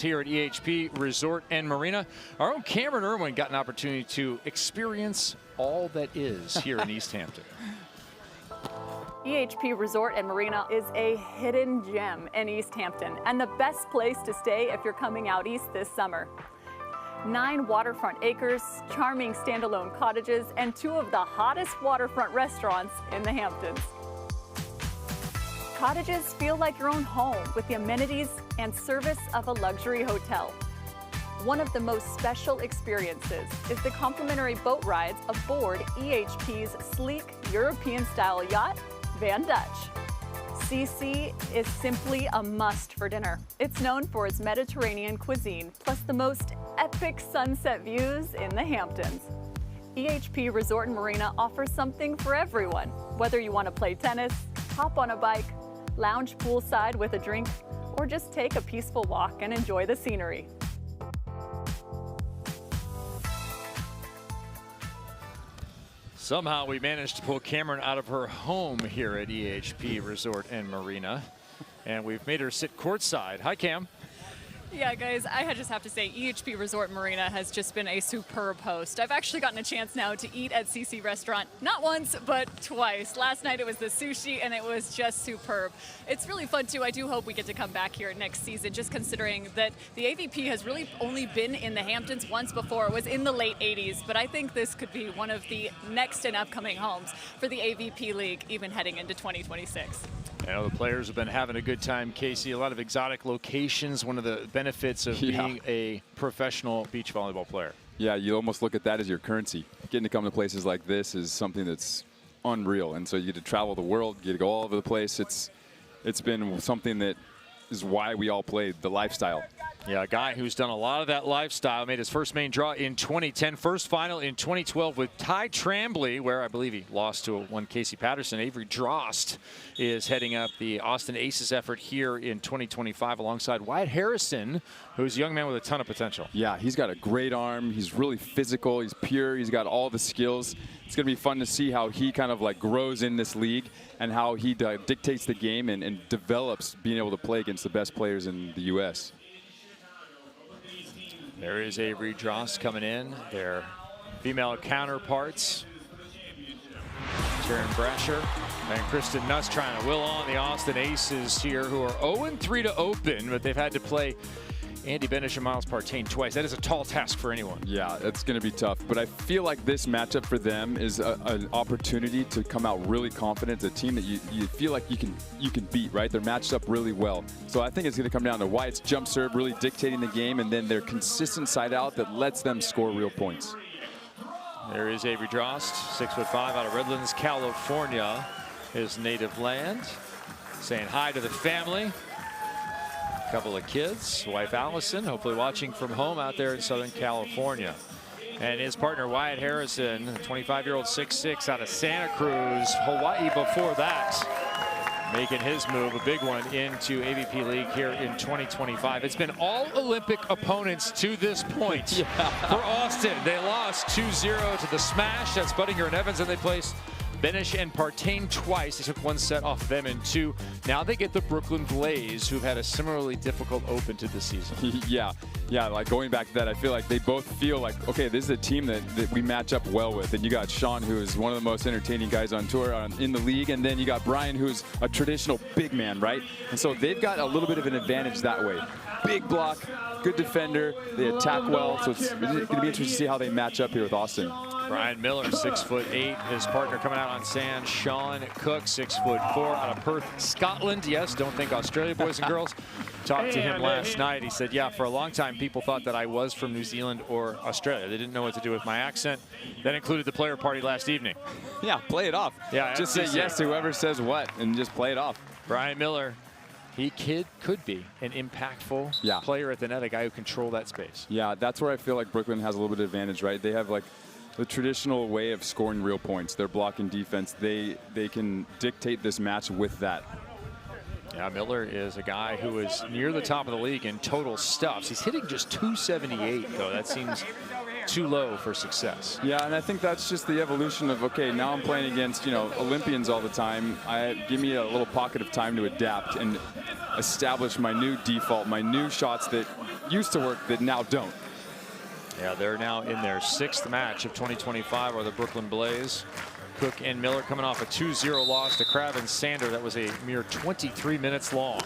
Here at EHP Resort and Marina. Our own Cameron Irwin got an opportunity to experience all that is here in East Hampton. EHP Resort and Marina is a hidden gem in East Hampton and the best place to stay if you're coming out east this summer. 9 waterfront acres, charming standalone cottages, and 2 of the hottest waterfront restaurants in the Hamptons. Cottages feel like your own home with the amenities and service of a luxury hotel. One of the most special experiences is the complimentary boat rides aboard EHP's sleek European-style yacht, Van Dutch. CC is simply a must for dinner. It's known for its Mediterranean cuisine, plus the most epic sunset views in the Hamptons. EHP Resort and Marina offers something for everyone, whether you want to play tennis, hop on a bike, lounge poolside with a drink, or just take a peaceful walk and enjoy the scenery. Somehow we managed to pull Cameron out of her home here at EHP Resort and Marina, and we've made her sit courtside. Hi, Cam. Yeah, guys, I just have to say EHP Resort Marina has just been a superb host. I've actually gotten a chance now to eat at CC Restaurant, not once, but twice. Last night it was the sushi, and it was just superb. It's really fun, too. I do hope we get to come back here next season, just considering that the AVP has really only been in the Hamptons once before. It was in the late 80s, but I think this could be one of the next and upcoming homes for the AVP League, even heading into 2026. I know the players have been having a good time, Casey. A lot of exotic locations, one of the benefits of being a professional beach volleyball player. Yeah, you almost look at that as your currency. Getting to come to places like this is something that's unreal. And so you get to travel the world, you get to go all over the place. It's been something that is why we all played, the lifestyle. Yeah, a guy who's done a lot of that lifestyle, made his first main draw in 2010, first final in 2012 with Ty Trambly, where I believe he lost to one Casey Patterson. Avery Drost is heading up the Austin Aces effort here in 2025 alongside Wyatt Harrison, who's a young man with a ton of potential. Yeah, he's got a great arm. He's really physical. He's pure. He's got all the skills. It's going to be fun to see how he kind of like grows in this league and how he dictates the game and develops being able to play against the best players in the U.S. There is Avery Drost coming in. Their female counterparts, Taryn Brasher and Kristen Nuss, trying to will on the Austin Aces here, who are 0-3 to open, but they've had to play Andy Benish and Miles Partain twice. That is a tall task for anyone. Yeah, it's going to be tough. But I feel like this matchup for them is an opportunity to come out really confident. It's a team that you feel like you can beat, right? They're matched up really well. So I think it's going to come down to Wyatt's jump serve really dictating the game, and then their consistent side out that lets them score real points. There is Avery Drost, 6'5", out of Redlands, California, his native land. Saying hi to the family. Couple of kids, wife Allison, hopefully watching from home out there in Southern California. And his partner Wyatt Harrison, 25-year-old 6'6", out of Santa Cruz, Hawaii before that. Making his move, a big one, into AVP League here in 2025. It's been all Olympic opponents to this point for Austin. They lost 2-0 to the Smash. That's Budinger and Evans, and they placed Benish and Partain twice. They took one set off them in 2. Now they get the Brooklyn Blaze, who've had a similarly difficult open to the season. Yeah, like going back to that, I feel like they both feel like, okay, this is a team that we match up well with. And you got Sean, who is one of the most entertaining guys on tour in the league. And then you got Brian, who's a traditional big man, right? And so they've got a little bit of an advantage that way. Big block, good defender, they attack well. So it's going to be interesting to see how they match up here with Austin. Brian Miller, 6'8", his partner coming out on sand, Sean Cook, 6'4", out of Perth, Scotland. Yes, don't think Australia, boys and girls. Talked to him last night. He said, yeah, for a long time, people thought that I was from New Zealand or Australia. They didn't know what to do with my accent. That included the player party last evening. Yeah, play it off. Yeah, just say yes to whoever says what and just play it off. Brian Miller, he could be an impactful player at the net, a guy who control that space. Yeah, that's where I feel like Brooklyn has a little bit of advantage, right? They have like the traditional way of scoring real points. Their blocking defense, they can dictate this match with that. Yeah, Miller is a guy who is near the top of the league in total stuffs. He's hitting just 278, though. That seems too low for success. Yeah, and I think that's just the evolution of, okay, now I'm playing against, you know, Olympians all the time. Give me a little pocket of time to adapt and establish my new default, my new shots that used to work that now don't. Yeah, they're now in their 6th match of 2025 are the Brooklyn Blaze. Cook and Miller coming off a 2-0 loss to Crab and Sander. That was a mere 23 minutes long.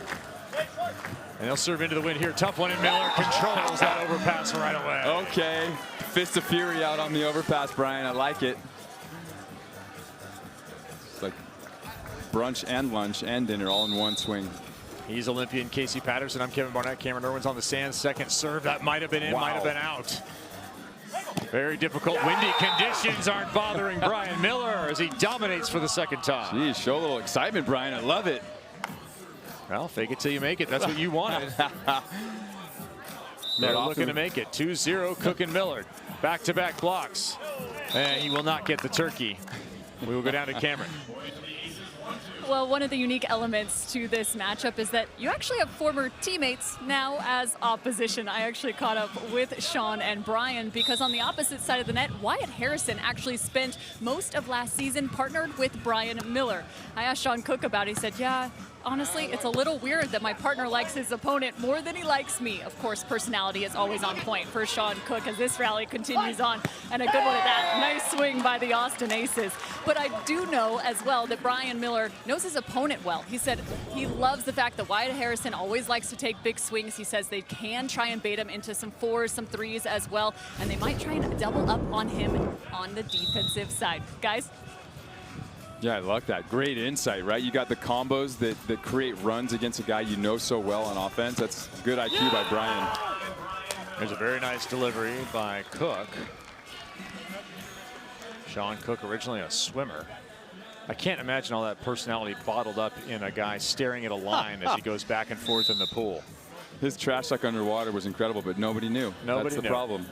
And they'll serve into the wind here. Tough one, and Miller controls that overpass right away. Okay, fist of fury out on the overpass, Brian. I like it. It's like brunch and lunch and dinner all in one swing. He's Olympian Casey Patterson. I'm Kevin Barnett. Cameron Irwin's on the stand. Second serve. That might have been in, might have been out. Very difficult. Windy conditions aren't bothering Brian Miller as he dominates for the 2nd time. Geez, show a little excitement, Brian. I love it. Well, fake it till you make it. That's what you wanted. They're looking to make it. 2-0, Cook and Miller. Back-to-back blocks. And he will not get the turkey. We will go down to Cameron. Well, one of the unique elements to this matchup is that you actually have former teammates now as opposition. I actually caught up with Sean and Brian because on the opposite side of the net, Wyatt Harrison actually spent most of last season partnered with Brian Miller. I asked Sean Cook about it. He said, yeah, honestly, it's a little weird that my partner likes his opponent more than he likes me. Of course, personality is always on point for Sean Cook as this rally continues on. And a good one at that. Nice swing by the Austin Aces. But I do know as well that Brian Miller knows his opponent well. He said he loves the fact that Wyatt Harrison always likes to take big swings. He says they can try and bait him into some 4s, some 3s as well. And they might try and double up on him on the defensive side. Guys? Yeah, I like that. Great insight, right? You got the combos that create runs against a guy you know so well on offense. That's good IQ by Brian. There's a very nice delivery by Cook. Sean Cook, originally a swimmer. I can't imagine all that personality bottled up in a guy staring at a line as he goes back and forth in the pool. His trash talk underwater was incredible, but nobody knew. Nobody That's the knew. problem.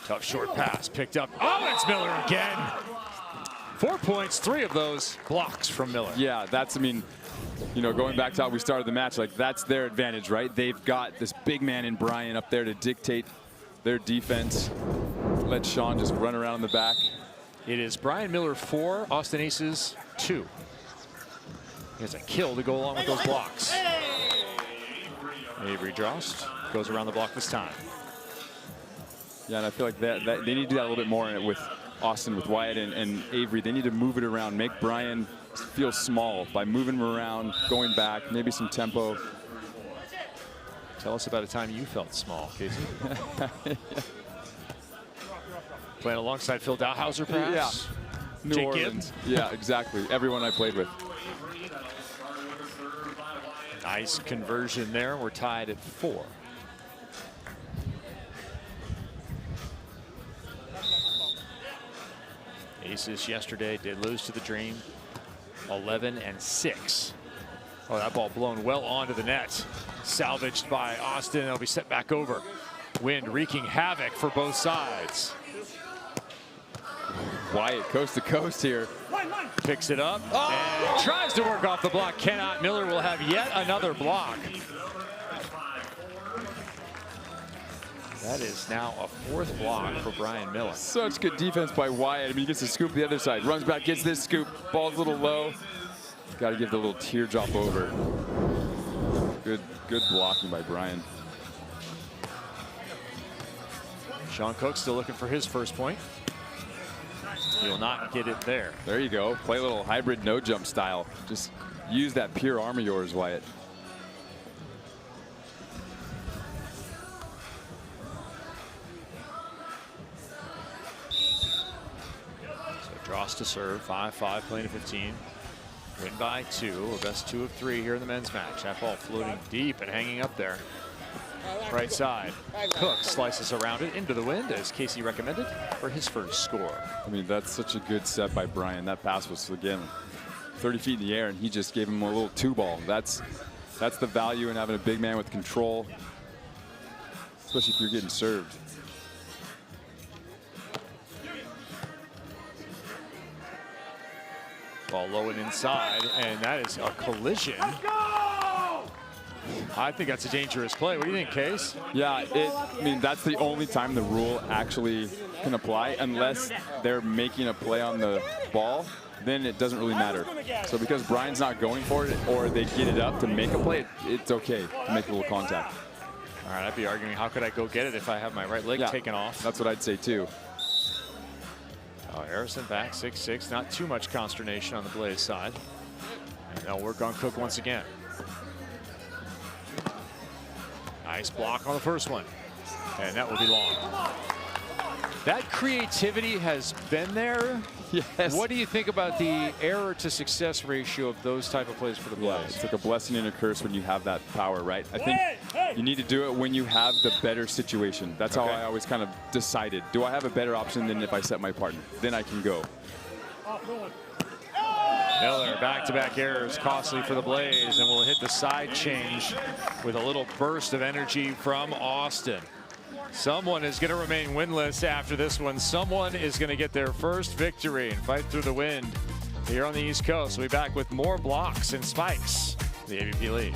Tough short pass picked up. Oh, it's Miller again. 4 points, 3 of those blocks from Miller. Yeah, that's, I mean, you know, going back to how we started the match, like that's their advantage, right? They've got this big man in Brian up there to dictate their defense. Let Sean just run around in the back. It is Brian Miller 4, Austin Aces 2. He has a kill to go along with those blocks. Avery Drost goes around the block this time. Yeah, and I feel like that they need to do that a little bit more with Austin, with Wyatt and Avery. They need to move it around, make Brian feel small by moving him around, going back, maybe some tempo. Tell us about a time you felt small, Casey. Playing alongside Phil Dowhauser, perhaps? Yeah. New Jake Orleans. Gibb? Yeah, exactly. Everyone I played with. Nice conversion there. We're tied at 4. Aces yesterday did lose to the Dream. 11-6. Oh, that ball blown well onto the net. Salvaged by Austin. It'll be set back over. Wind wreaking havoc for both sides. Wyatt coast to coast here. Picks it up and tries to work off the block. Cannot. Miller will have yet another block. That is now a 4th block for Brian Miller. Such good defense by Wyatt. I mean, he gets the scoop the other side. Runs back, gets this scoop. Ball's a little low. Got to give the little teardrop over. Good blocking by Brian. Sean Cook still looking for his first point. He will not get it there. There you go. Play a little hybrid no jump style. Just use that pure arm of yours, Wyatt. Drost to serve, 5-5, playing to 15. Win by 2, a best 2 of 3 here in the men's match. That ball floating deep and hanging up there. Right side. Cook slices around it into the wind as Casey recommended for his first score. I mean, that's such a good set by Brian. That pass was, again, 30 feet in the air, and he just gave him a little 2-ball. That's the value in having a big man with control, especially if you're getting served. Ball low and inside, and that is a collision. I think that's a dangerous play. What do you think, Case? Yeah, I mean, that's the only time the rule actually can apply, unless they're making a play on the ball, then it doesn't really matter. So because Brian's not going for it, or they get it up to make a play, it's okay to make a little contact. All right, I'd be arguing, how could I go get it if I have my right leg taken off? That's what I'd say too. Oh, Harrison back 6'6", not too much consternation on the Blaze side. And they'll work on Cook once again. Nice block on the first one. And that will be long. That creativity has been there. Yes. What do you think about the error to success ratio of those type of plays for the Blaze? It's like a blessing and a curse when you have that power, right? I think you need to do it when you have the better situation. That's how I always kind of decided. Do I have a better option than if I set my partner? Then I can go. Miller, back-to-back errors, costly for the Blaze, and will hit the side change with a little burst of energy from Austin. Someone is going to remain winless after this one. Someone is going to get their first victory and fight through the wind here on the East Coast. We'll be back with more blocks and spikes, the AVP lead.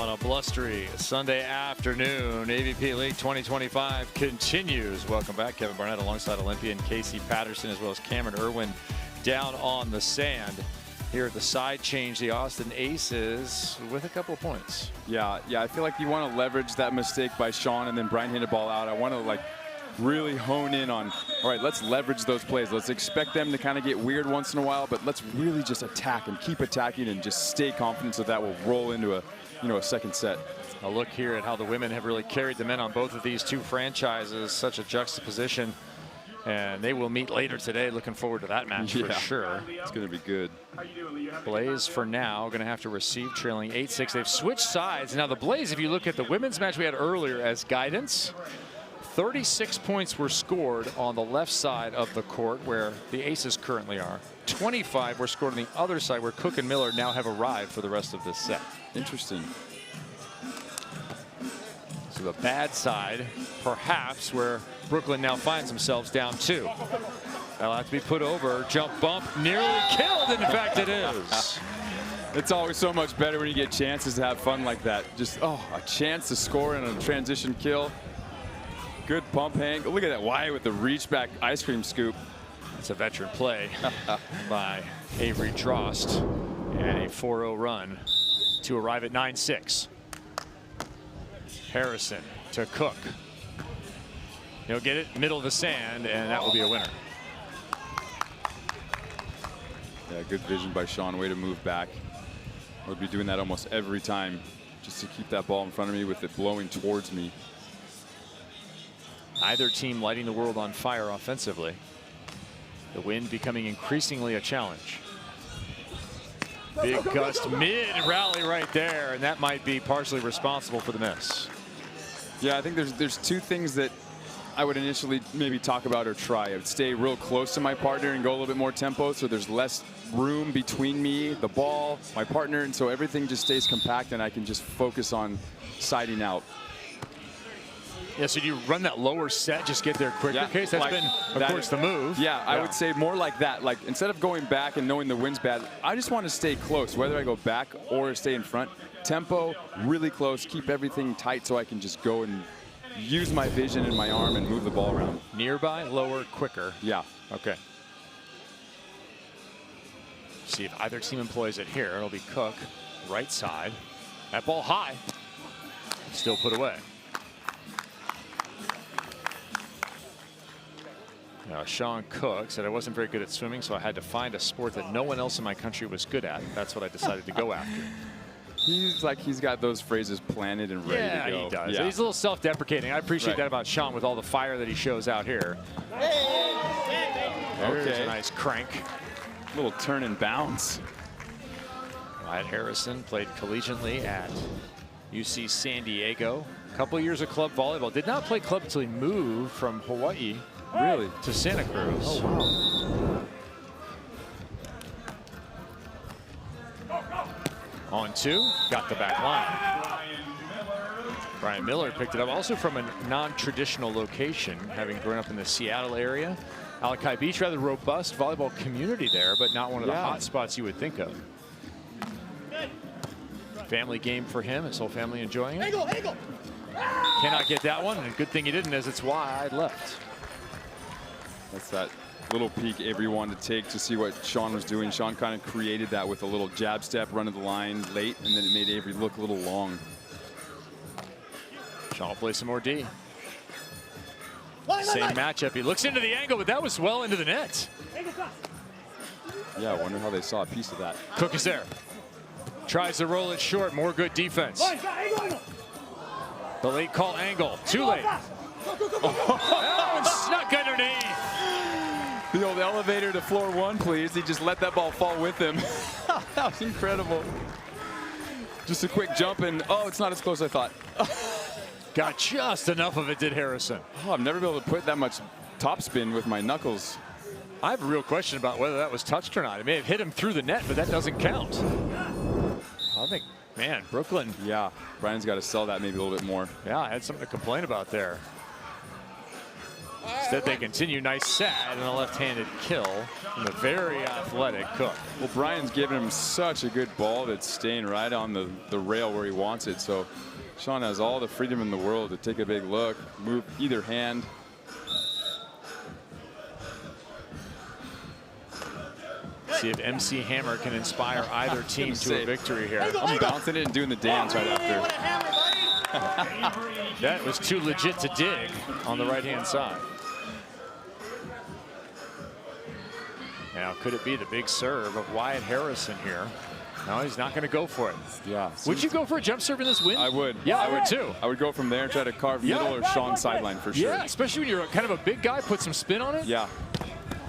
On a blustery Sunday afternoon, AVP League 2025 continues. Welcome back, Kevin Barnett alongside Olympian Casey Patterson, as well as Cameron Irwin down on the sand. Here at the side change, the Austin Aces with a couple of points. Yeah, I feel like you want to leverage that mistake by Sean, and then Brian hit the ball out. I want to really hone in on, all right, let's leverage those plays. Let's expect them to kind of get weird once in a while, but let's really just attack and keep attacking and just stay confident so that will roll into a second set. A look here at how the women have really carried the men on both of these two franchises. Such a juxtaposition. And they will meet later today. Looking forward to that match for sure. It's going to be good. Blaze for now going to have to receive, trailing 8-6. They've switched sides. Now the Blaze, if you look at the women's match we had earlier as guidance, 36 points were scored on the left side of the court where the Aces currently are. 25 were scored on the other side where Cook and Miller now have arrived for the rest of this set. Interesting. So the bad side, perhaps, where Brooklyn now finds themselves down 2. That'll have to be put over. Jump bump, nearly killed. In fact, it is. It's always so much better when you get chances to have fun like that. Just, a chance to score in a transition kill. Good pump hang. Look at that Wyatt with the reach back ice cream scoop. It's a veteran play by Avery Drost, and a 4-0 run to arrive at 9-6. Harrison to Cook. He'll get it middle of the sand, and that will be a winner. Yeah, good vision by Sean. Way to move back. I would be doing that almost every time just to keep that ball in front of me with it blowing towards me. Either team lighting the world on fire offensively. The wind becoming increasingly a challenge. Big gust mid rally right there, and that might be partially responsible for the miss. Yeah, I think there's two things that I would initially maybe talk about or try. I would stay real close to my partner and go a little bit more tempo so there's less room between me, the ball, my partner, and so everything just stays compact and I can just focus on siding out. Yeah, so you run that lower set, just get there quicker, Yeah, Case? That's been, of course, the move. Yeah, I would say more like that. Like, instead of going back and knowing the wind's bad, I just want to stay close, whether I go back or stay in front. Tempo, really close, keep everything tight so I can just go and use my vision and my arm and move the ball around. Nearby, lower, quicker. Yeah. Okay. See if either team employs it here. It'll be Cook, right side. That ball high. Still put away. Now, Sean Cook said I wasn't very good at swimming, so I had to find a sport that no one else in my country was good at. That's what I decided to go after. He's like, he's got those phrases planted and ready to go. Yeah, he does. Yeah. He's a little self-deprecating. I appreciate that about Sean with all the fire that he shows out here. There's a nice crank. Little turn and bounce. Wyatt Harrison played collegiately at UC San Diego. A couple years of club volleyball. Did not play club until he moved from Hawaii. Really? To Santa Cruz. Oh, wow. On 2, got the back line. Brian Miller picked it up, also from a non-traditional location, having grown up in the Seattle area. Alakai Beach, rather robust volleyball community there, but not one of the hot spots you would think of. Family game for him, his whole family enjoying it. Cannot get that one, and a good thing he didn't, as it's wide left. That's that little peek Avery wanted to take to see what Sean was doing. Sean kind of created that with a little jab step, run of the line late, and then it made Avery look a little long. Sean will play some more D. Same matchup. He looks into the angle, but that was well into the net. Yeah, I wonder how they saw a piece of that. Cook is there. Tries to roll it short. More good defense. The late call angle. Too late. Oh, and snuck underneath. The old elevator to floor 1, please. He just let that ball fall with him. That was incredible. Just a quick jump and, oh, it's not as close as I thought. Got just enough of it, did Harrison. Oh, I've never been able to put that much topspin with my knuckles. I have a real question about whether that was touched or not. It may have hit him through the net, but that doesn't count. I think, man, Brooklyn. Yeah, Brian's got to sell that maybe a little bit more. Yeah, I had something to complain about there. Instead, they continue. Nice set and a left-handed kill from the very athletic Cook. Well, Brian's giving him such a good ball that's staying right on the rail where he wants it. So Sean has all the freedom in the world to take a big look, move either hand. See if MC Hammer can inspire either team to a victory here. I'm bouncing it and doing the dance right after. That was too legit to dig on the right-hand side. Now, could it be the big serve of Wyatt Harrison here? No, he's not going to go for it. Yeah. Would you go for a jump serve in this win? I would. Yeah, I would too. I would go from there and try to carve middle or Sean sideline for sure. Yeah, especially when you're kind of a big guy, put some spin on it. Yeah.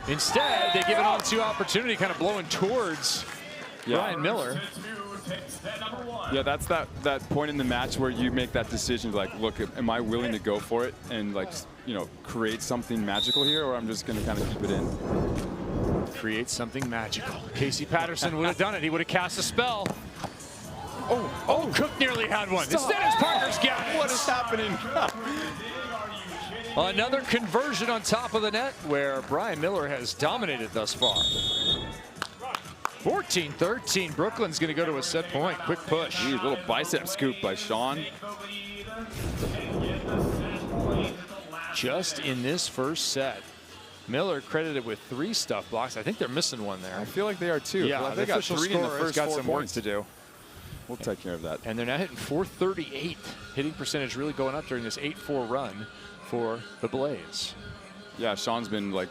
Instead, they give it on to opportunity, kind of blowing towards Brian Miller. Yeah, that's that point in the match where you make that decision, like, look, am I willing to go for it and, like, you know, create something magical here, or I'm just going to kind of keep it in. Create something magical. Casey Patterson would have done it. He would have cast a spell. Oh, Cook nearly had one. Stop. Instead, his partner's got it. What is happening? Another conversion on top of the net where Brian Miller has dominated thus far. 14-13. Brooklyn's going to go to a set point. Quick push. Geez, little bicep scoop by Sean. Just in this first set, Miller credited with 3 stuff blocks. I think they're missing one there. I feel like they are too. Yeah, they got 3 in the first got 4 some points. work to do. We'll take care of that. And they're now hitting .438. Hitting percentage really going up during this 8-4 run for the Blaze. Yeah, Sean's been like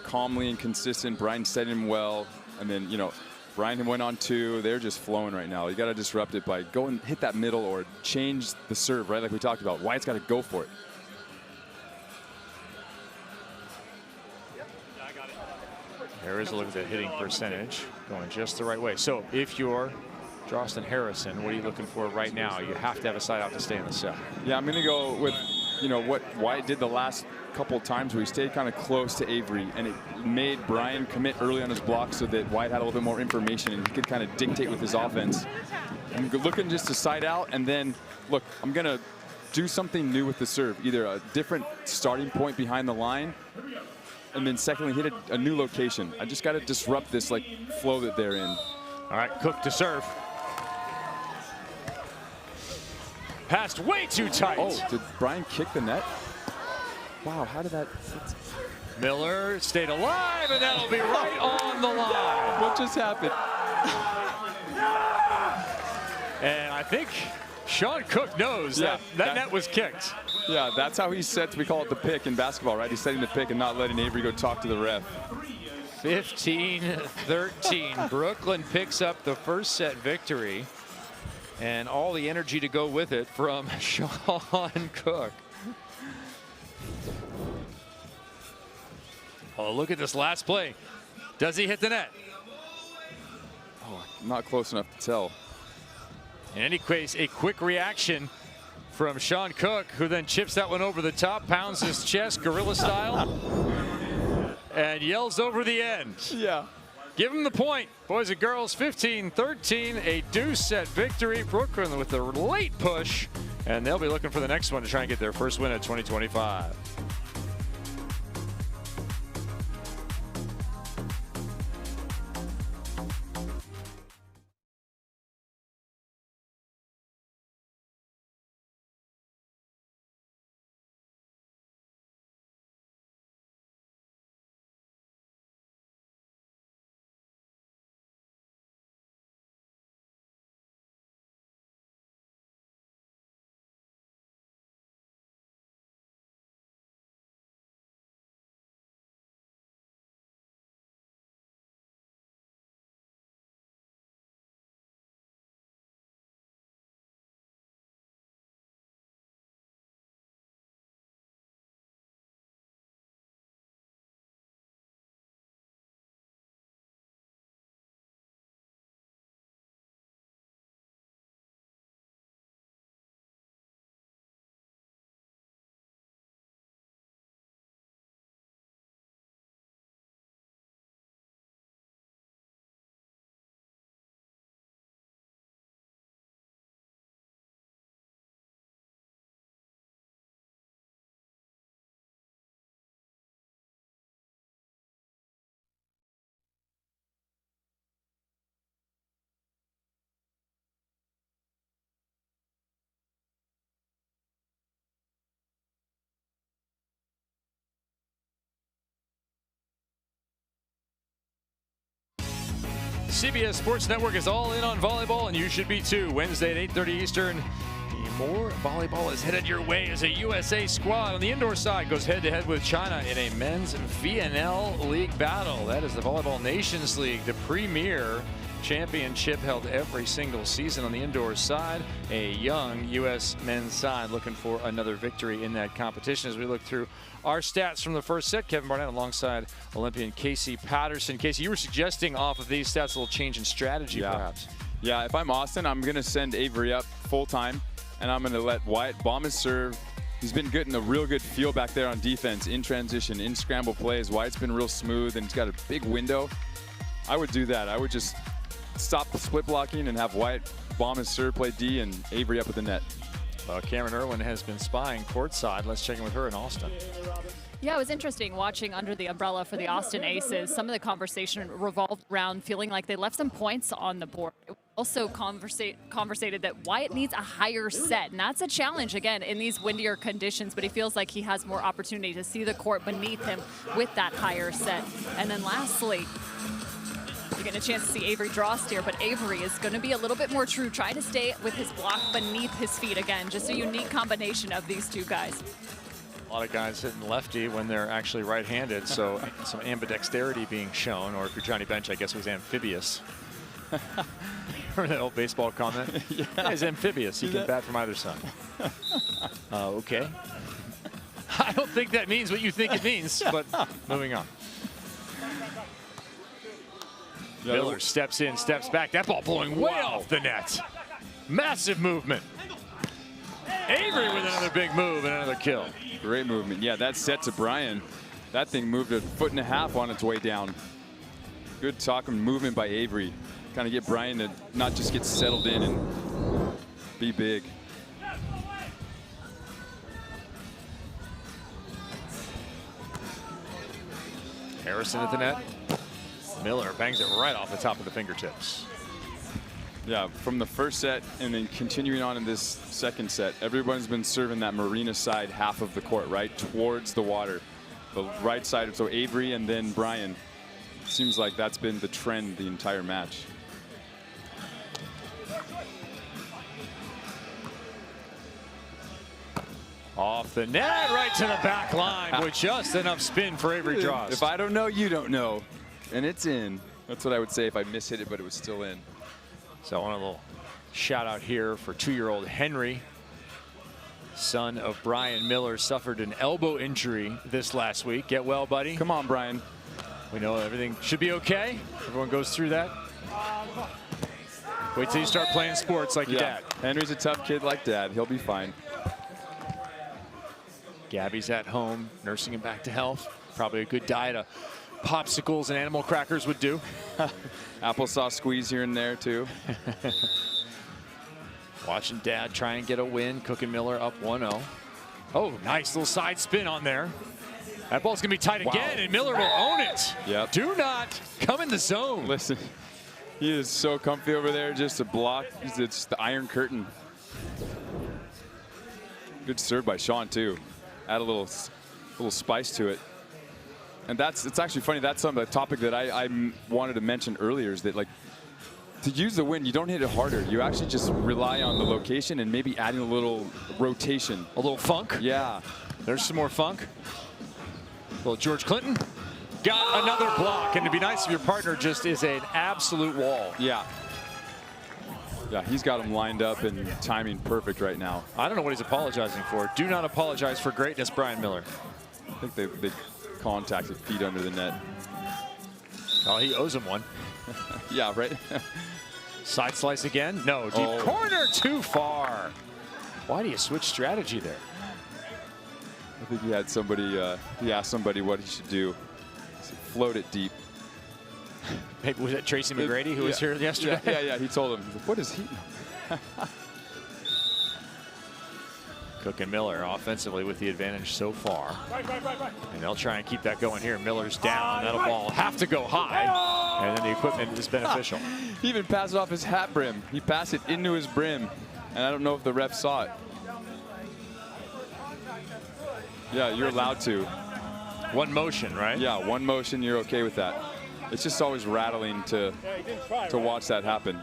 calmly and consistent. Brian set him well. And then, you know, Brian went on 2. They're just flowing right now. You got to disrupt it by go and hit that middle or change the serve, right? Like we talked about. Wyatt's got to go for it. There is a look at the hitting percentage going just the right way. So if you're Jostin Harrison, what are you looking for right now? You have to have a side out to stay in the set. Yeah, I'm going to go with, you know, what Wyatt did the last couple times where he stayed kind of close to Avery, and it made Brian commit early on his block so that Wyatt had a little bit more information and he could kind of dictate with his offense. I'm looking just to side out, and then, look, I'm going to do something new with the serve, either a different starting point behind the line, and then secondly, hit a new location. I just got to disrupt this like flow that they're in. All right, Cook to serve. Passed way too tight. Oh, did Brian kick the net? Wow, how did that? Miller stayed alive, and that'll be right on the line. What just happened? And I think Sean Cook knows that net was kicked. Yeah, that's how he sets, we call it the pick in basketball, right? He's setting the pick and not letting Avery go talk to the ref. 15-13. Brooklyn picks up the first set victory, and all the energy to go with it from Sean Cook. Oh, look at this last play. Does he hit the net? Oh, not close enough to tell. In any case, a quick reaction from Sean Cook, who then chips that one over the top, pounds his chest, gorilla style, and yells over the end. Yeah. Give him the point. Boys and girls, 15-13, a deuce set victory. Brooklyn with the late push, and they'll be looking for the next one to try and get their first win at 2025. CBS Sports Network is all in on volleyball, and you should be too. Wednesday at 8:30 Eastern. More volleyball is headed your way as a USA squad on the indoor side goes head-to-head with China in a men's VNL League battle. That is the Volleyball Nations League, the premier championship held every single season on the indoor side. A young U.S. men's side looking for another victory in that competition. As we look through our stats from the first set, Kevin Barnett alongside Olympian Casey Patterson. Casey, you were suggesting off of these stats a little change in strategy, perhaps. Yeah, if I'm Austin, I'm going to send Avery up full-time, and I'm going to let Wyatt bomb his serve. He's been getting a real good feel back there on defense, in transition, in scramble plays. Wyatt's been real smooth, and he's got a big window. I would do that. I would just stop the split blocking and have Wyatt bomb his serve, play D, and Avery up at the net. Cameron Irwin has been spying courtside. Let's check in with her in Austin. Yeah, it was interesting watching under the umbrella for the Austin Aces. Some of the conversation revolved around feeling like they left some points on the board. Also conversated that Wyatt needs a higher set, and that's a challenge again in these windier conditions, but he feels like he has more opportunity to see the court beneath him with that higher set. And then lastly, you're getting a chance to see Avery Drost here, but Avery is going to be a little bit more true, trying to stay with his block beneath his feet again. Just a unique combination of these two guys. A lot of guys hitting lefty when they're actually right-handed, so some ambidexterity being shown, or if you're Johnny Bench, I guess it was amphibious. Remember that old baseball comment? Yeah, he's amphibious. He can bat from either side. Okay. I don't think that means what you think it means, but moving on. Miller steps in, steps back. That ball blowing way off the net. Massive movement. Avery with another big move and another kill. Great movement. Yeah, that set to Brian. That thing moved 1.5 feet on its way down. Good talk and movement by Avery. Kind of get Brian to not just get settled in and be big. Harrison at the net. Miller bangs it right off the top of the fingertips. Yeah, from the first set and then continuing on in this second set, everyone's been serving that marina side half of the court, right, towards the water. The right side, so Avery and then Brian. Seems like that's been the trend the entire match. Off the net, right to the back line with just enough spin for Avery Drost. If I don't know, you don't know. And it's in. That's what I would say if I mishit it, but it was still in. So I want a little shout out here for 2-year-old Henry, son of Brian Miller, suffered an elbow injury this last week. Get well, buddy. Come on, Brian. We know everything should be okay. Everyone goes through that. Wait till you start playing sports like your dad. Henry's a tough kid like dad. He'll be fine. Gabby's at home, nursing him back to health. Probably a good diet of popsicles and animal crackers would do. Applesauce squeeze here and there, too. Watching dad try and get a win. Cookin Miller up 1-0. Oh, nice little side spin on there. That ball's going to be tight again, and Miller will own it. Yep. Do not come in the zone. Listen, he is so comfy over there, just a block. It's the iron curtain. Good serve by Sean, too. Add a little spice to it. And it's actually funny. That's a topic that I wanted to mention earlier, is that, like, to use the wind, you don't hit it harder. You actually just rely on the location and maybe adding a little rotation. A little funk? Yeah. There's some more funk. Well, George Clinton got another block. And it'd be nice if your partner just is an absolute wall. Yeah. Yeah, he's got him lined up and timing perfect right now. I don't know what he's apologizing for. Do not apologize for greatness, Brian Miller. I think they contacted feet under the net. Oh, he owes him one. Yeah, right. Side slice again. No, deep corner, too far. Why do you switch strategy there? I think he had somebody, he asked somebody what he should do. Float it deep. Maybe was it Tracy McGrady who was here yesterday? Yeah, he told him. He's like, what is he? Cook and Miller offensively with the advantage so far. And they'll try and keep that going here. Miller's down. That'll ball have to go high. And then the equipment is beneficial. He even passed it off his hat brim. He passed it into his brim. And I don't know if the ref saw it. Yeah, you're allowed to. One motion, right? Yeah, one motion, you're okay with that. it's just always rattling to watch that happen.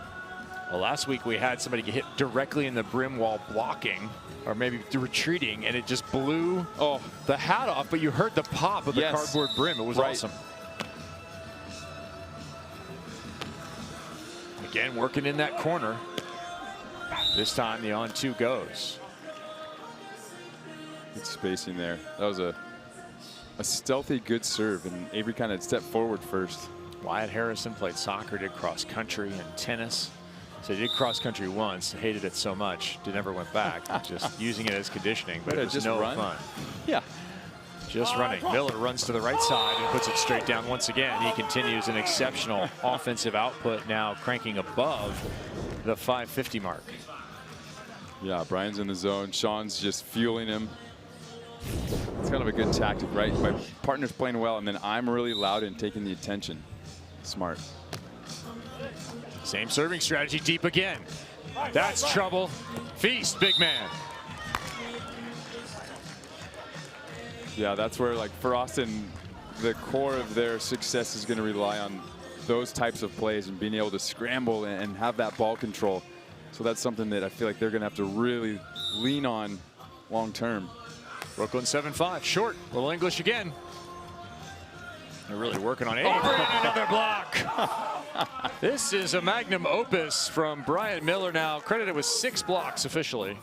Well, last week we had somebody get hit directly in the brim while blocking, or maybe retreating, and it just blew the hat off, but you heard the pop of the cardboard brim. It was awesome. Again, working in that corner. This time the on-two goes. Good spacing there. That was a stealthy, good serve, and Avery kind of stepped forward first. Wyatt Harrison played soccer, did cross country and tennis. So he did cross country once, hated it so much, never went back, just using it as conditioning, but it was just no fun. Yeah. Just running. Miller runs to the right side and puts it straight down once again. He continues an exceptional offensive output, now cranking above the 550 mark. Yeah, Brian's in the zone. Sean's just fueling him. It's kind of a good tactic, right? My partner's playing well, and then I'm really loud and taking the attention. Smart. Same serving strategy, deep again. That's trouble. Feast, big man. Yeah, that's where, like, for Austin, the core of their success is going to rely on those types of plays and being able to scramble and have that ball control. So that's something that I feel like they're going to have to really lean on long term. Brooklyn 7-5, short, little English again. They're really working on it. Another block. This is a magnum opus from Brian Miller, now credited with 6 blocks officially.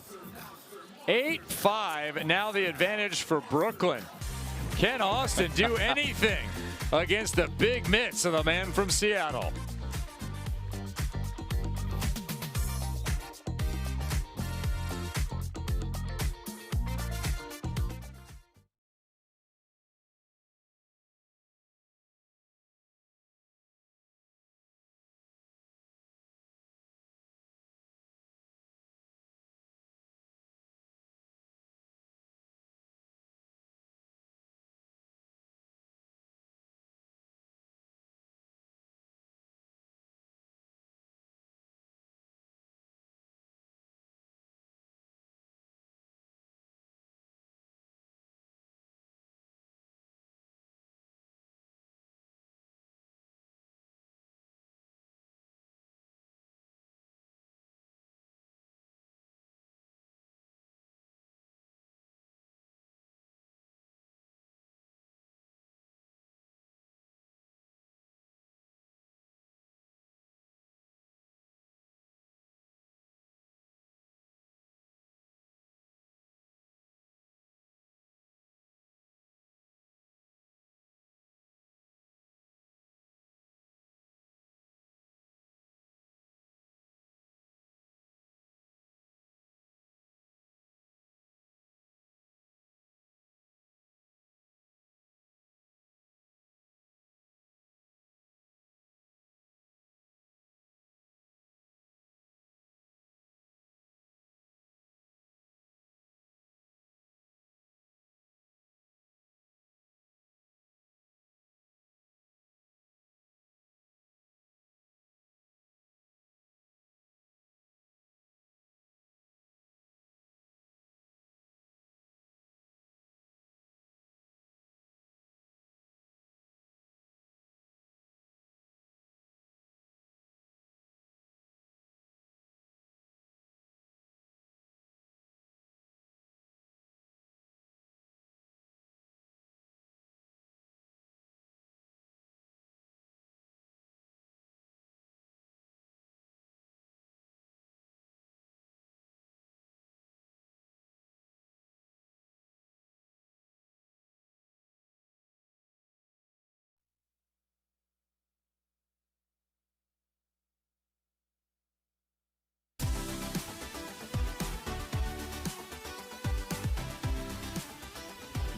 8-5, now the advantage for Brooklyn. Can Austin do anything against the big mitts of the man from Seattle?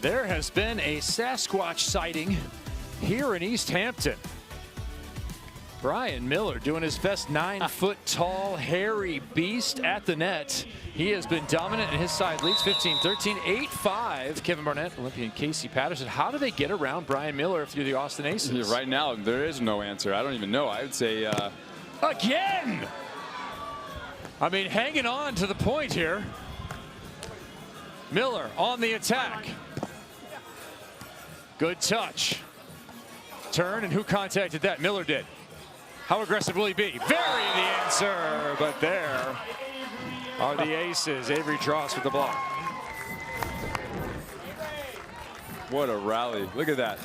There has been a Sasquatch sighting here in East Hampton. Brian Miller doing his best, 9-foot-tall, hairy beast at the net. He has been dominant, and his side leads 15-13, 8-5. Kevin Barnett, Olympian Casey Patterson. How do they get around Brian Miller through the Austin Aces? Yeah, right now, there is no answer. I don't even know. I would say... Again! I mean, hanging on to the point here. Miller on the attack. Good touch. turn, and who contacted that? Miller did. How aggressive will he be? Very the answer, but there are the aces. Avery Drost with the block. What a rally. Look at that.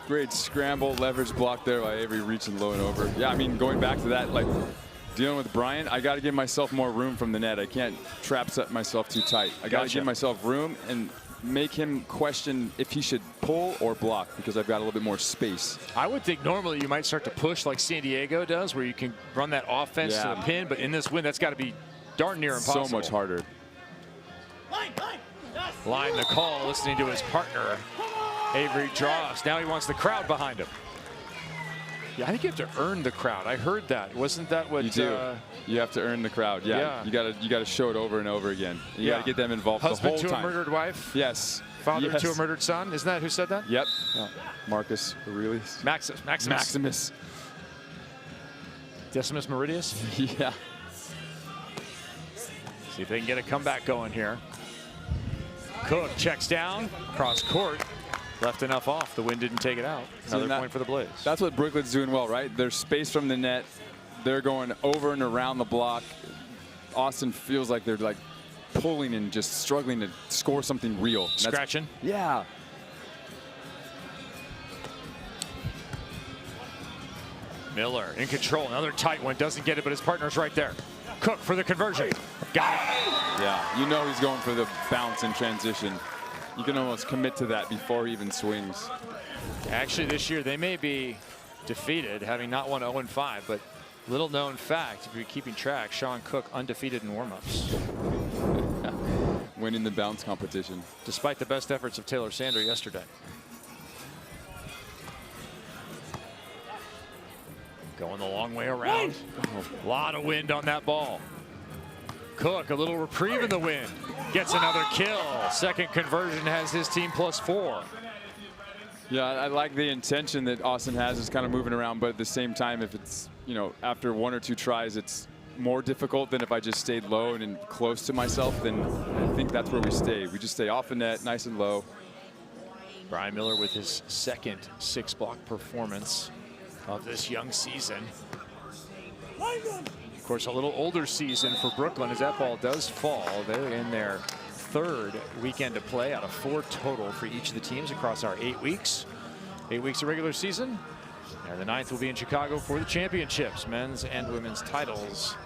Great scramble, leverage block there by Avery, reaching low and over. Yeah, I mean, going back to that, like dealing with Brian, I got to give myself more room from the net. I can't trap set myself too tight. I got to give myself room and make him question if he should pull or block, because I've got a little bit more space. I would think normally you might start to push like San Diego does, where you can run that offense to the pin, but in this win, that's got to be darn near impossible. So much harder. Line the call, listening to his partner, Avery Drost. Now he wants the crowd behind him. Yeah, I think you have to earn the crowd. I heard that. Wasn't that what you do? You have to earn the crowd. Yeah. You gotta show it over and over again. You gotta get them involved the whole time. Husband to a murdered wife. Yes. Father to a murdered son. Isn't that who said that? Yep. Marcus Aurelius. Maximus. Decimus Meridius. Yeah. See if they can get a comeback going here. Cook checks down, cross court. Left enough off. The wind didn't take it out. Another point for the Blaze. That's what Brooklyn's doing well, right? There's space from the net. They're going over and around the block. Austin feels like they're like pulling and just struggling to score something real. Scratching. Yeah. Miller in control. Another tight one. Doesn't get it, but his partner's right there. Cook for the conversion. Got it. Yeah, you know he's going for the bounce in transition. You can almost commit to that before he even swings. Actually, this year they may be defeated, having not won 0-5, but little known fact, if you're keeping track, Sean Cook undefeated in warmups. Winning the bounce competition. Despite the best efforts of Taylor Sander yesterday. Going the long way around. A lot of wind on that ball. Cook, a little reprieve in the wind. Gets another kill. Second conversion has his team +4. Yeah, I like the intention that Austin has, is kind of moving around, but at the same time, if it's, you know, after 1 or 2 tries, it's more difficult than if I just stayed low and close to myself, then I think that's where we stay. We just stay off the net, nice and low. Brian Miller with his second 6-block performance of this young season. Of course, a little older season for Brooklyn as that ball does fall. They're in their 3rd weekend of play out of 4 total for each of the teams across our 8 weeks. 8 weeks of regular season. And the 9th will be in Chicago for the championships. Men's and women's titles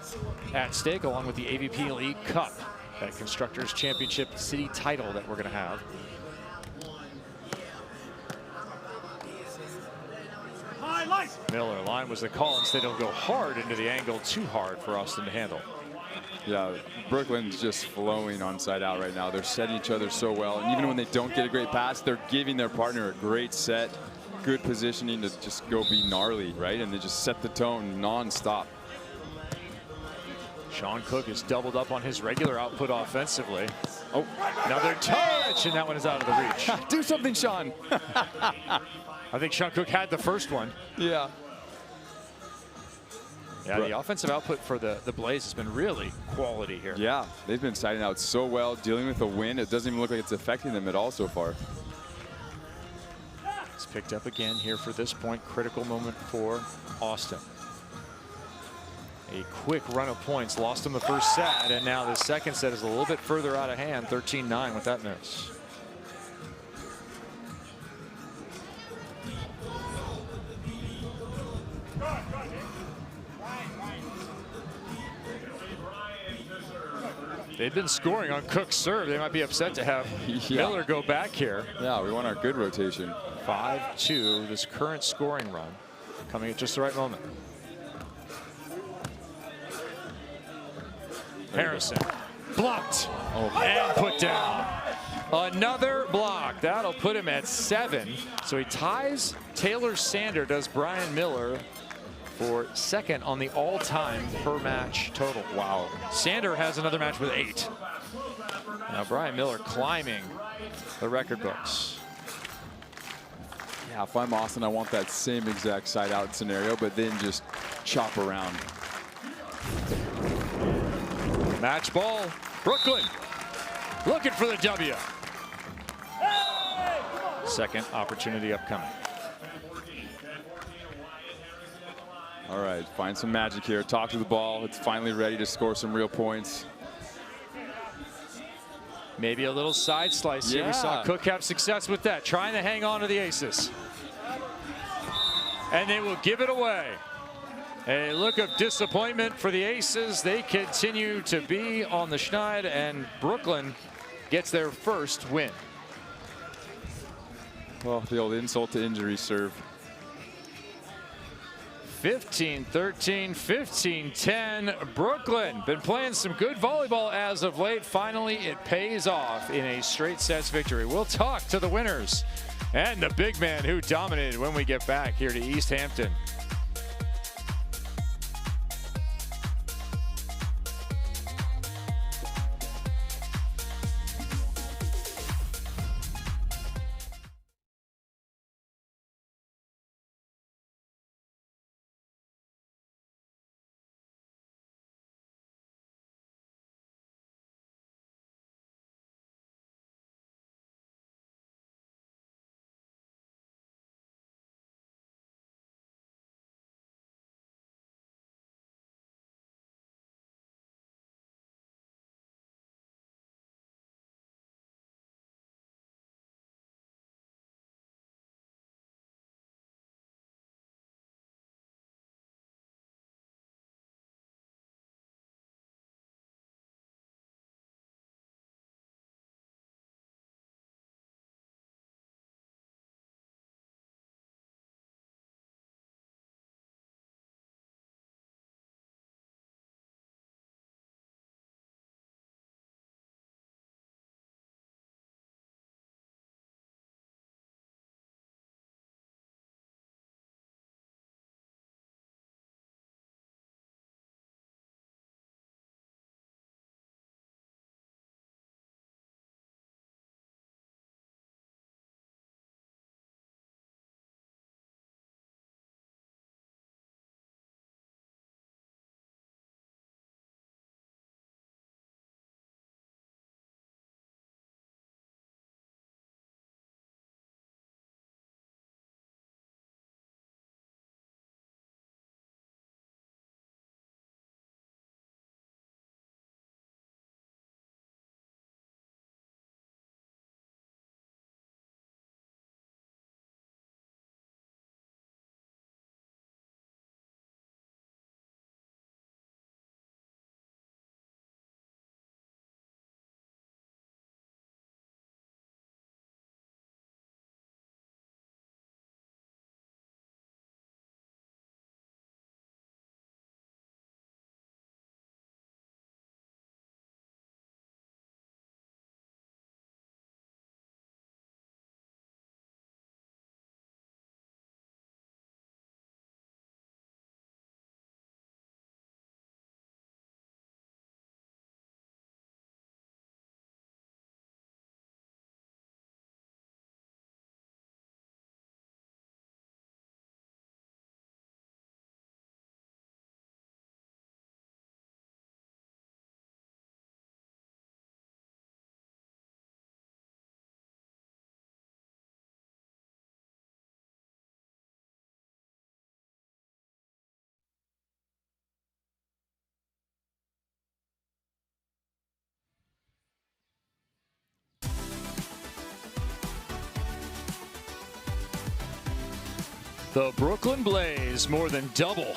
at stake, along with the AVP League Cup, that Constructors Championship city title that we're going to have. Miller, line was the call. Instead, he'll go hard into the angle, too hard for Austin to handle. Yeah, Brooklyn's just flowing on side out right now. They're setting each other so well. And even when they don't get a great pass, they're giving their partner a great set, good positioning to just go be gnarly, right? And they just set the tone nonstop. Sean Cook is doubled up on his regular output offensively. Oh, another touch, and that one is out of the reach. Do something, Sean. I think Sean Cook had the first one. Yeah. Yeah, the offensive output for the Blaze has been really quality here. Yeah, they've been siding out so well, dealing with the wind. It doesn't even look like it's affecting them at all so far. It's picked up again here for this point. Critical moment for Austin. A quick run of points. Lost him the first set, and now the second set is a little bit further out of hand. 13-9 with that miss. They've been scoring on Cook's serve. They might be upset to have Miller go back here. Yeah, we want our good rotation. 5-2, this current scoring run, coming at just the right moment. Harrison, blocked, and put down. Another block. That'll put him at 7. So he ties Taylor Sander, does Brian Miller, for second on the all-time per match total. Wow. Sander has another match with 8. Now Brian Miller climbing the record books. Yeah, if I'm Austin, I want that same exact side out scenario, but then just chop around. Match ball. Brooklyn looking for the W. Second opportunity upcoming. All right, find some magic here. Talk to the ball. It's finally ready to score some real points. Maybe a little side slice here. We saw Cook have success with that, trying to hang on to the aces. And they will give it away. A look of disappointment for the aces. They continue to be on the schneid, and Brooklyn gets their first win. Well, the old insult to injury serve. 15-13, 15-10. Brooklyn been playing some good volleyball as of late. Finally, it pays off in a straight sets victory. We'll talk to the winners and the big man who dominated when we get back here to East Hampton. The Brooklyn Blaze more than double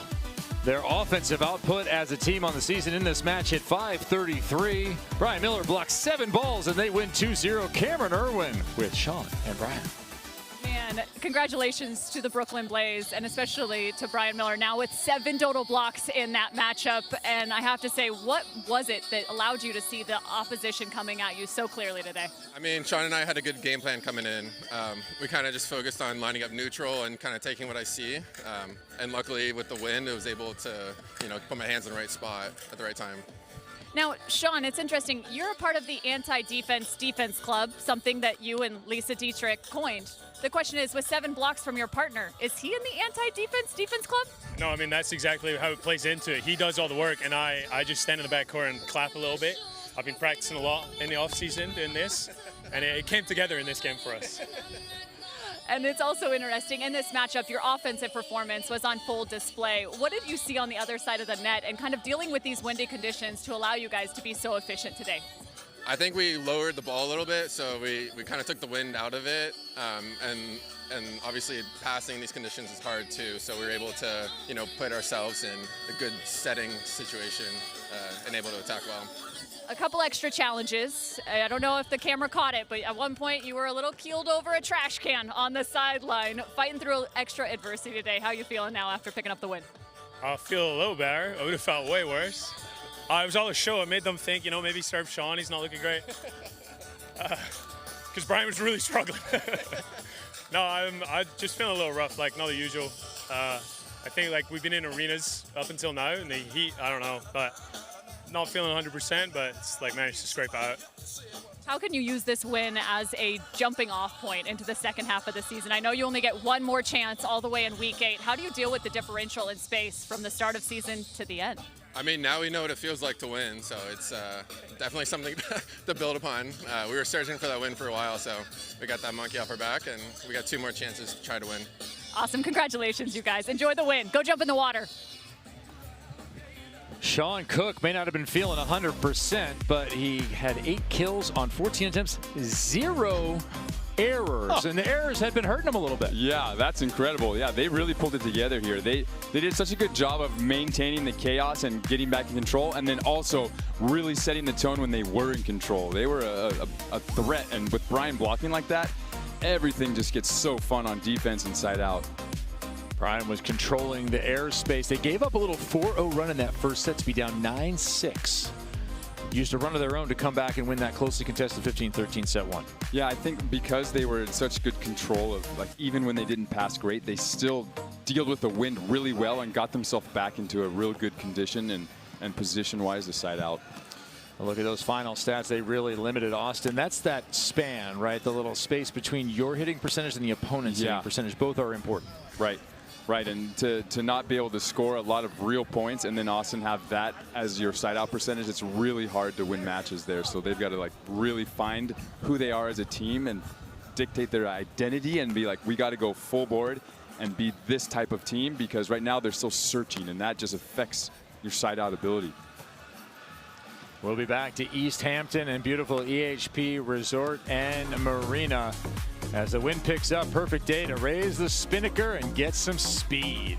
their offensive output as a team on the season in this match at 5:33. Brian Miller blocks 7 balls and they win 2-0. Cameron Irwin with Sean and Brian. Man, congratulations to the Brooklyn Blaze, and especially to Brian Miller, now with 7 total blocks in that matchup. And I have to say, what was it that allowed you to see the opposition coming at you so clearly today? I mean, Sean and I had a good game plan coming in. We kind of just focused on lining up neutral and kind of taking what I see. And luckily, with the win, I was able to, put my hands in the right spot at the right time. Now, Sean, it's interesting. You're a part of the Anti-Defense Defense Club, something that you and Lisa Dietrich coined. The question is, with 7 blocks from your partner, is he in the Anti-Defense Defense Club? No, I mean, that's exactly how it plays into it. He does all the work, and I just stand in the backcourt and clap a little bit. I've been practicing a lot in the off-season doing this, and it came together in this game for us. And it's also interesting, in this matchup, your offensive performance was on full display. What did you see on the other side of the net and kind of dealing with these windy conditions to allow you guys to be so efficient today? I think we lowered the ball a little bit, so we kind of took the wind out of it, and obviously passing these conditions is hard too. So we were able to, put ourselves in a good setting situation and able to attack well. A couple extra challenges. I don't know if the camera caught it, but at one point you were a little keeled over a trash can on the sideline, fighting through extra adversity today. How are you feeling now after picking up the win? I feel a little better. I would have felt way worse. It was all a show. It made them think, maybe serve Sean. He's not looking great. Because Brian was really struggling. No, I just feeling a little rough, like not the usual. I think we've been in arenas up until now, and the heat, I don't know, but not feeling 100%, but it's managed to scrape out. How can you use this win as a jumping off point into the second half of the season? I know you only get one more chance all the way in week 8. How do you deal with the differential in space from the start of season to the end? I mean, now we know what it feels like to win, so it's definitely something to build upon. We were searching for that win for a while, so we got that monkey off our back, and we got 2 more chances to try to win. Awesome. Congratulations, you guys. Enjoy the win. Go jump in the water. Sean Cook may not have been feeling 100%, but he had 8 kills on 14 attempts, 0 errors, and the errors had been hurting him a little bit. Yeah, that's incredible. Yeah, they really pulled it together here. They did such a good job of maintaining the chaos and getting back in control, and then also really setting the tone when they were in control. They were a threat, and with Brian blocking like that, everything just gets so fun on defense inside out. Brian was controlling the airspace. They gave up a little 4-0 run in that first set to be down 9-6. Used a run of their own to come back and win that closely contested 15-13 set 1. Yeah, I think because they were in such good control of, even when they didn't pass great, they still dealt with the wind really well and got themselves back into a real good condition and position-wise to side out. Look at those final stats. They really limited Austin. That's that span, right? The little space between your hitting percentage and the opponent's hitting percentage. Both are important. Right. Right, and to not be able to score a lot of real points and then Austin have that as your side out percentage, it's really hard to win matches there. So they've got to really find who they are as a team and dictate their identity and be we got to go full board and be this type of team, because right now they're still searching, and that just affects your side out ability. We'll be back to East Hampton and beautiful EHP Resort and Marina. As the wind picks up, perfect day to raise the spinnaker and get some speed.